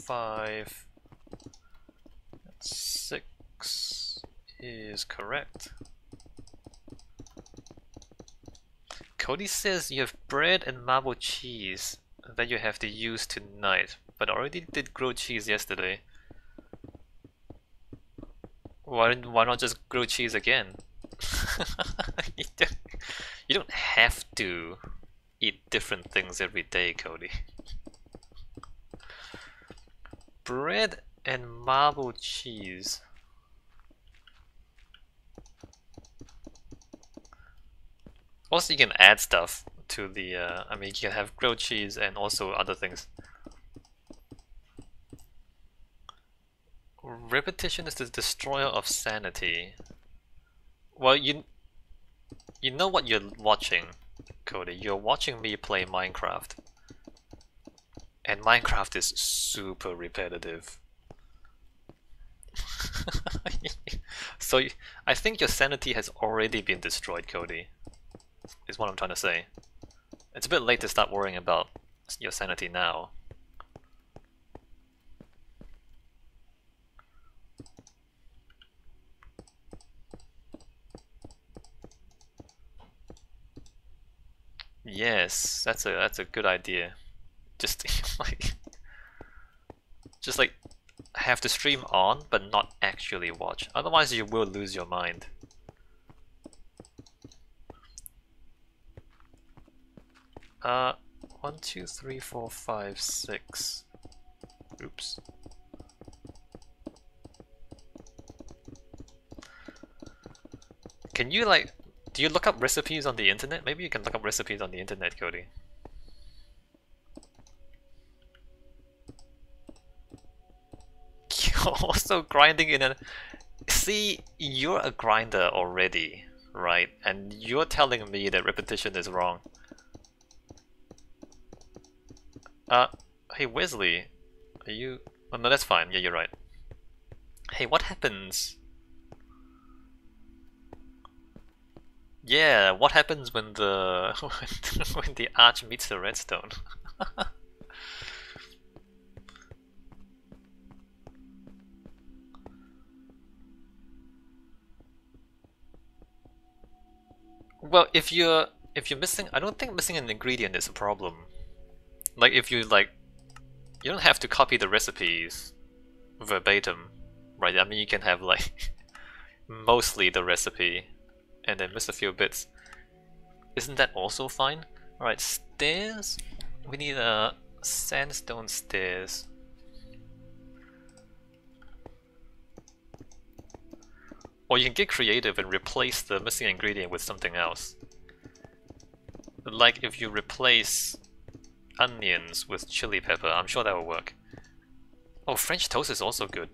5, 6 is correct. Cody says you have bread and marble cheese that you have to use tonight, but I already did grilled cheese yesterday. Why not just grilled cheese again? You don't have to eat different things every day, Cody. Bread and marble cheese. Also, you can add stuff to the, I mean, you can have grilled cheese and also other things. Repetition is the destroyer of sanity. Well, you know what you're watching, Cody. You're watching me play Minecraft. And Minecraft is super repetitive. So I think your sanity has already been destroyed, Cody. Is what I'm trying to say. It's a bit late to start worrying about your sanity now. Yes, that's a good idea. Just like have the stream on but not actually watch. Otherwise you will lose your mind. Uh 1, 2, 3, 4, 5, 6. Oops. Can you like, do you look up recipes on the internet? Maybe you can look up recipes on the internet, Cody. You're also grinding in a... See, you're a grinder already, right? And you're telling me that repetition is wrong. Hey Wesley, are you... Oh, no, that's fine. Yeah, you're right. Hey, what happens... Yeah, what happens when the when the arch meets the redstone? Well, if you're missing, I don't think missing an ingredient is a problem. Like if you like, you don't have to copy the recipes verbatim, right? I mean, you can have like mostly the recipe and then miss a few bits. Isn't that also fine? Alright, stairs. We need sandstone stairs. Or you can get creative and replace the missing ingredient with something else. Like if you replace onions with chili pepper, I'm sure that will work. Oh, French toast is also good.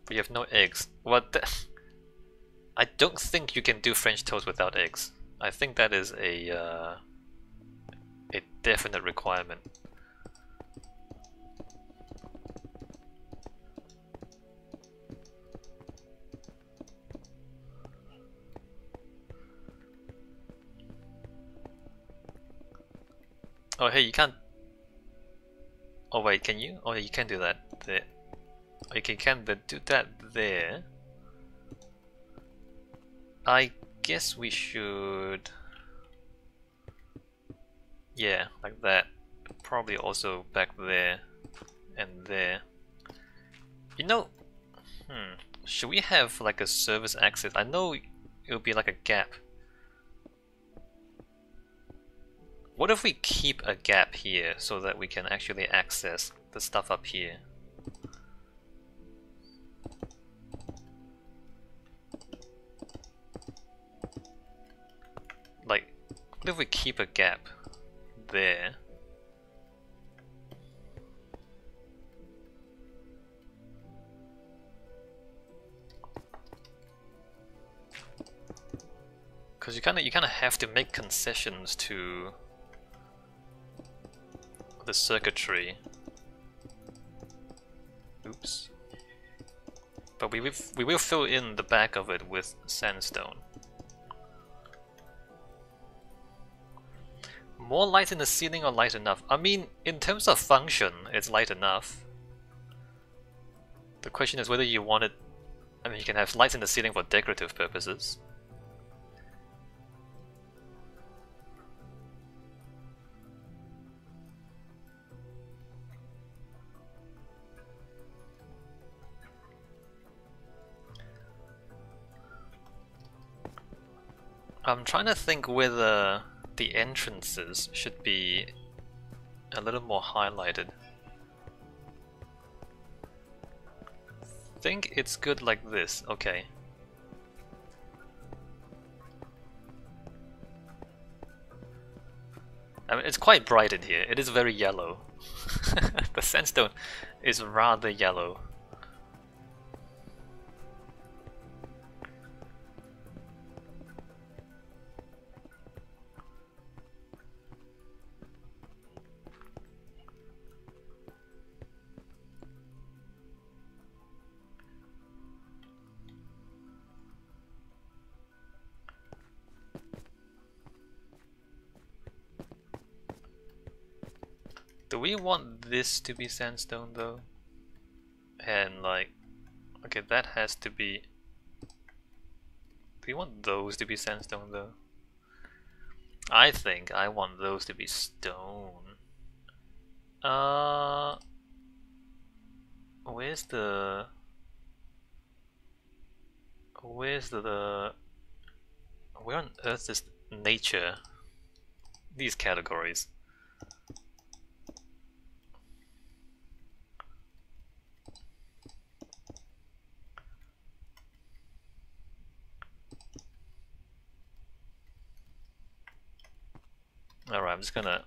But you have no eggs. What? I don't think you can do French toast without eggs. I think that is a definite requirement. Oh hey, you can't... Oh wait, can you? Oh you can do that there. Oh, you can do that there. I guess we should... Yeah, like that. Probably also back there and there. You know, should we have like a service access? I know it'll be like a gap. What if we keep a gap here so that we can actually access the stuff up here? Like, what if we keep a gap there? Because you kind of have to make concessions to the circuitry. Oops. But we will fill in the back of it with sandstone. More light in the ceiling or light enough? I mean, in terms of function, it's light enough. The question is whether you want it... I mean, you can have lights in the ceiling for decorative purposes. I'm trying to think whether the entrances should be a little more highlighted. I think it's good like this, okay. I mean, it's quite bright in here, it is very yellow. The sandstone is rather yellow. Do we want this to be sandstone though? And like, okay, that has to be... Do we want those to be sandstone though? I think I want those to be stone. Where's the... Where on earth is nature? These categories. Alright, I'm just gonna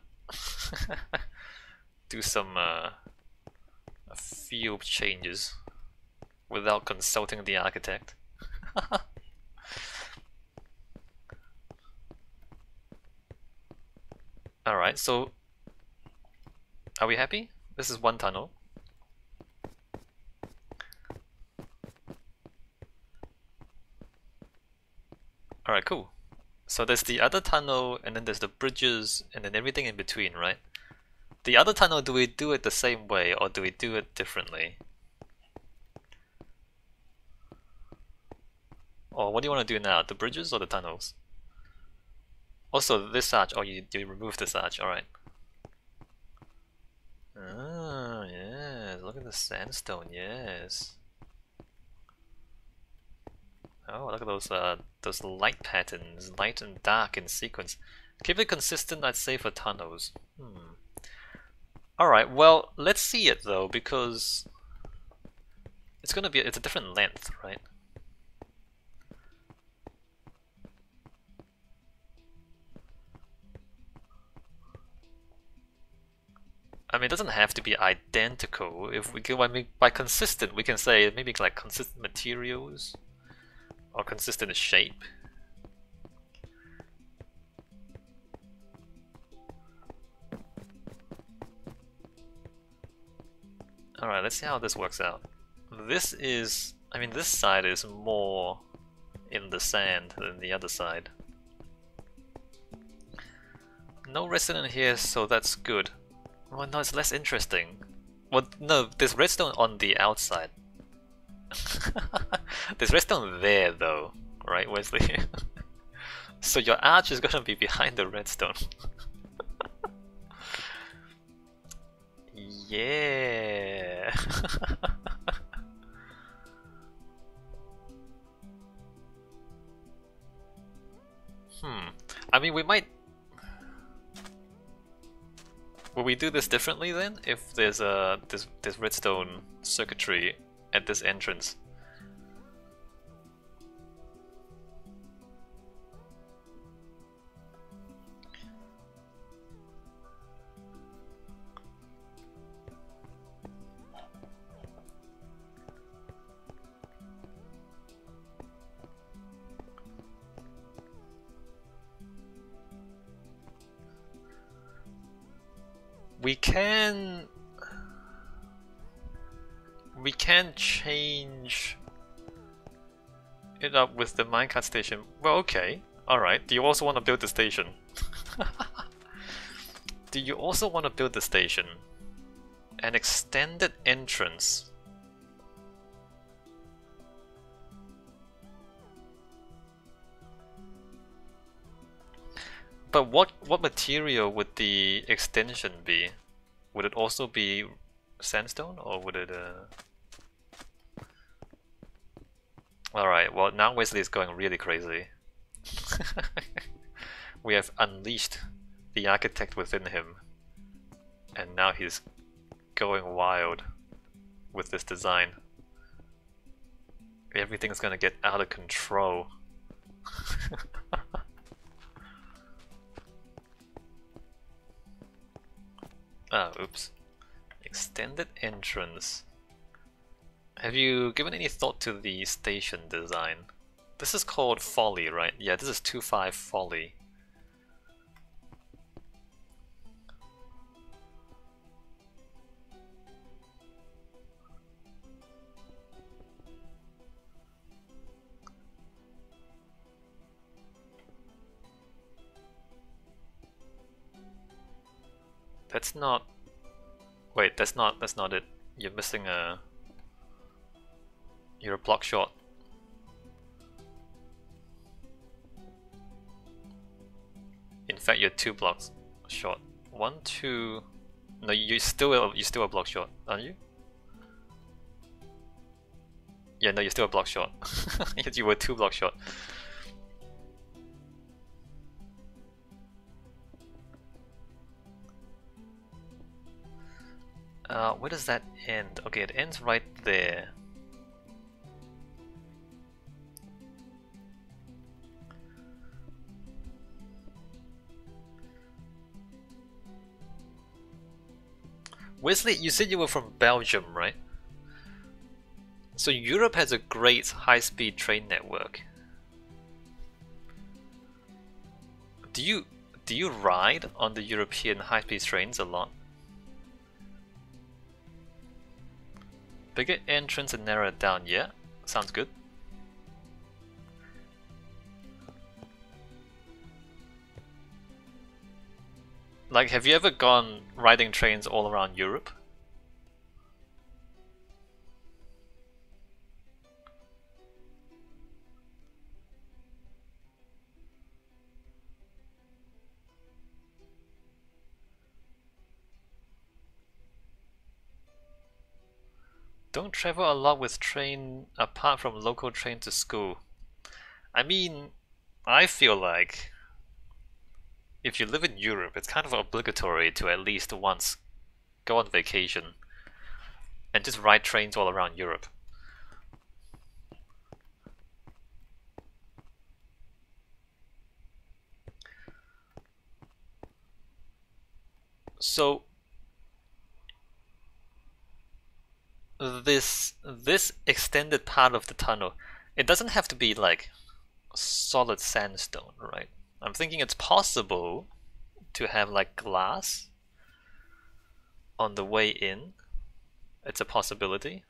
do some a few changes without consulting the architect. Alright, so are we happy? This is one tunnel. Alright, cool. So there's the other tunnel, and then there's the bridges, and then everything in between, right? The other tunnel, do we do it the same way, or do we do it differently? Or what do you want to do now? The bridges or the tunnels? Also, this arch, oh, you remove this arch, alright. Oh, yes, look at the sandstone, yes. Oh, look at those light patterns, light and dark in sequence. Keep it consistent, I'd say, for tunnels. Alright, well, let's see it though, because it's a different length, right? I mean, it doesn't have to be identical. If we go, I mean, by consistent, we can say maybe like consistent materials or consistent shape. Alright, let's see how this works out. This is, I mean, this side is more in the sand than the other side. No redstone here, so that's good. Well, no, it's less interesting. Well, no, there's redstone on the outside. There's redstone there, though, right, Wesley? So your arch is gonna be behind the redstone. Yeah. I mean, we might... Will we do this differently then, if there's this redstone circuitry at this entrance? We can change it up with the minecart station. Well, okay, alright. Do you also want to build the station? Do you also want to build the station? An extended entrance. But what material would the extension be? Would it also be sandstone, or would it Alright, well now Wesley is going really crazy. We have unleashed the architect within him, and now he's going wild with this design. Everything's gonna get out of control. Ah, oops. Extended entrance. Have you given any thought to the station design? This is called Folly, right? Yeah, this is 2.5 Folly. That's not... Wait, that's not it. You're missing a... You're a block short. In fact, you're 2 blocks short. 1, 2... No, you're still a block short, aren't you? Yeah, no, you're still a block short. You were 2 blocks short. Where does that end? Okay, it ends right there. Wesley, you said you were from Belgium, right? So Europe has a great high-speed train network. Do you ride on the European high-speed trains a lot? Bigger entrance and narrow it down, yeah? Sounds good. Like, have you ever gone riding trains all around Europe? Don't travel a lot with train apart from local train to school. I mean, I feel like if you live in Europe, it's kind of obligatory to at least once go on vacation and just ride trains all around Europe. So this extended part of the tunnel, it doesn't have to be like solid sandstone, right? I'm thinking it's possible to have like glass on the way in. It's a possibility.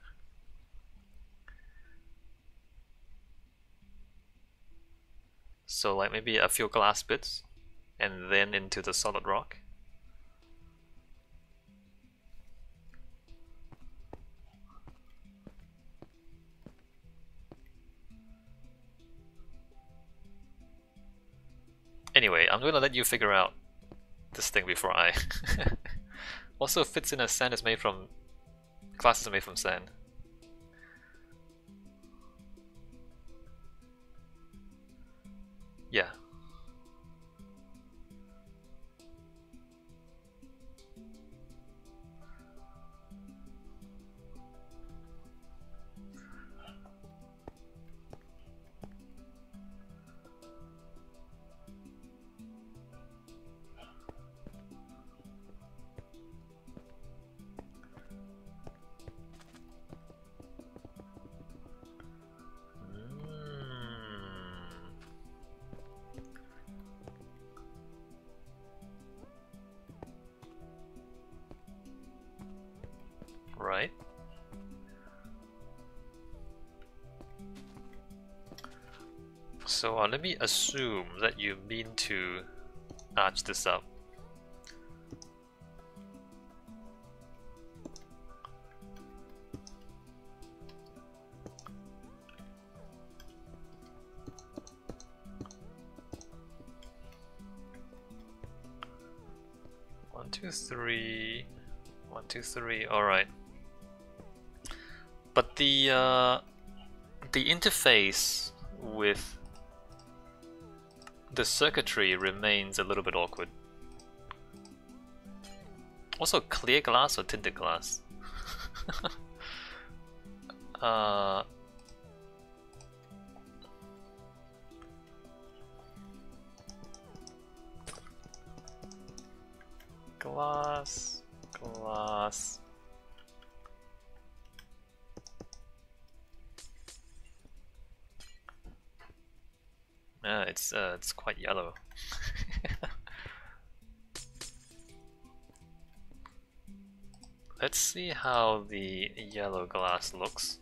So like maybe a few glass bits and then into the solid rock. Anyway, I'm gonna let you figure out this thing before I... Also fits in as sand is made from... Glass is made from sand. Yeah. Right. So let me assume that you mean to arch this up. 1, 2, 3. 1, 2, 3. All right. But the interface with the circuitry remains a little bit awkward. Also, clear glass or tinted glass? Glass, glass. It's quite yellow. Let's see how the yellow glass looks.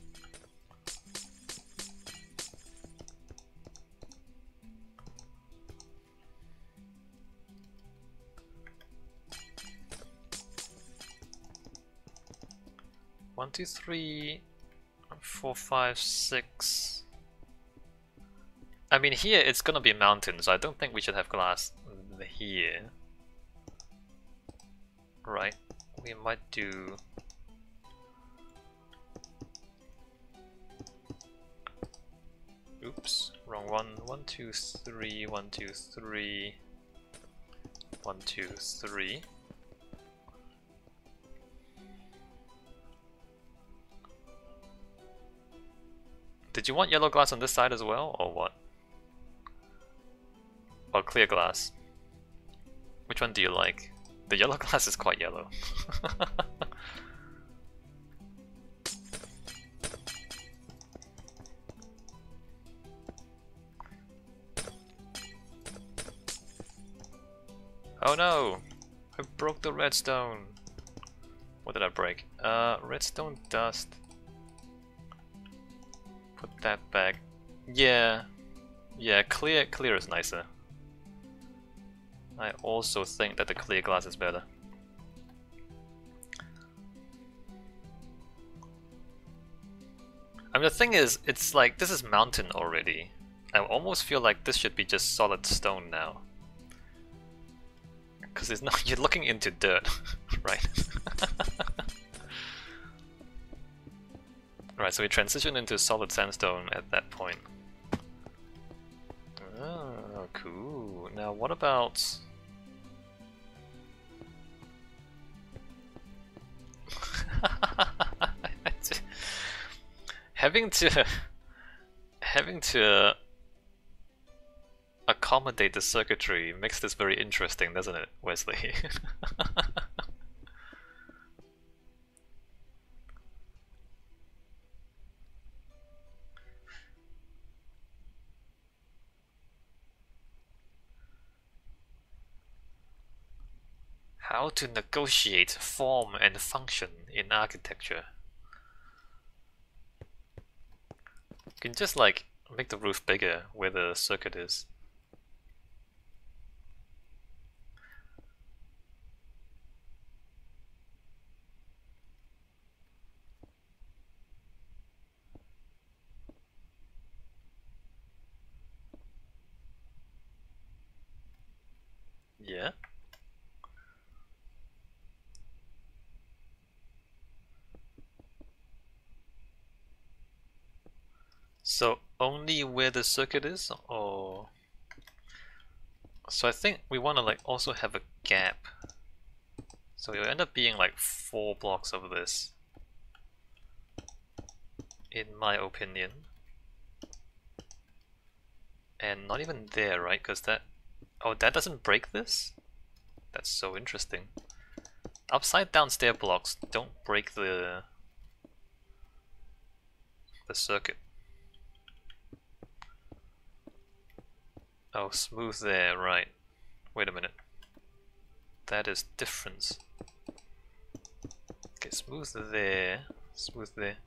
One, two, three, 4, 5, 6. I mean, here it's gonna be mountains, so I don't think we should have glass here. Right, we might do... Oops, wrong one. 1, 2, 3, 1, 2, 3, 1, 2, 3. Did you want yellow glass on this side as well, or what? Or clear glass? Which one do you like? The yellow glass is quite yellow. Oh no! I broke the redstone! What did I break? Redstone dust. Put that back. Yeah. Yeah, clear is nicer. I also think that the clear glass is better. I mean, the thing is, it's like, this is mountain already. I almost feel like this should be just solid stone now. Because it's not, you're looking into dirt, right? Right, so we transition into solid sandstone at that point. Oh, cool. Now what about... having to accommodate the circuitry makes this very interesting, doesn't it, Wesley? How to negotiate form and function in architecture. You can just like make the roof bigger where the circuit is. Yeah. So only where the circuit is, or... So I think we want to like also have a gap. So it'll end up being like 4 blocks of this, in my opinion. And not even there, right? Because that... Oh, that doesn't break this? That's so interesting. Upside down stair blocks don't break the circuit. Oh, smooth there, right. Wait a minute. That is difference. Okay, smooth there, smooth there.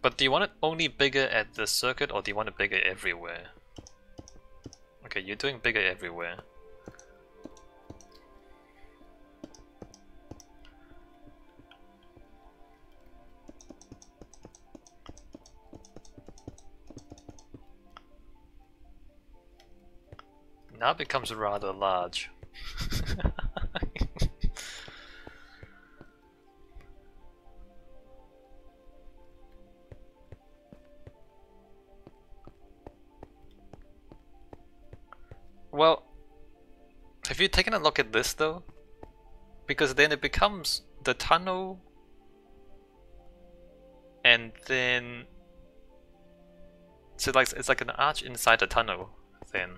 But do you want it only bigger at the circuit, or do you want it bigger everywhere? Okay, you're doing bigger everywhere. Now it becomes rather large. Well, have you taken a look at this though? Because then it becomes the tunnel, and then so like it's like an arch inside the tunnel. Then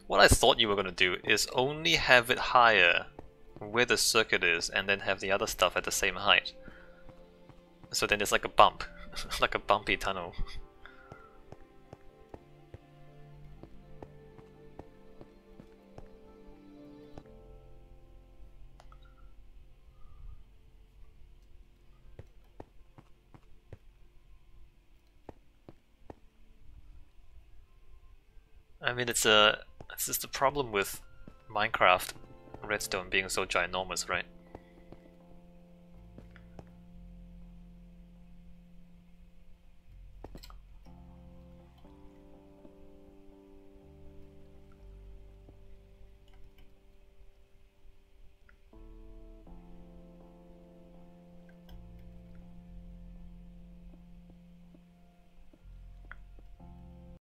what I thought you were gonna do is only have it higher where the circuit is, and then have the other stuff at the same height. So then it's like a bump, like a bumpy tunnel. I mean, it's just the problem with Minecraft redstone being so ginormous, right?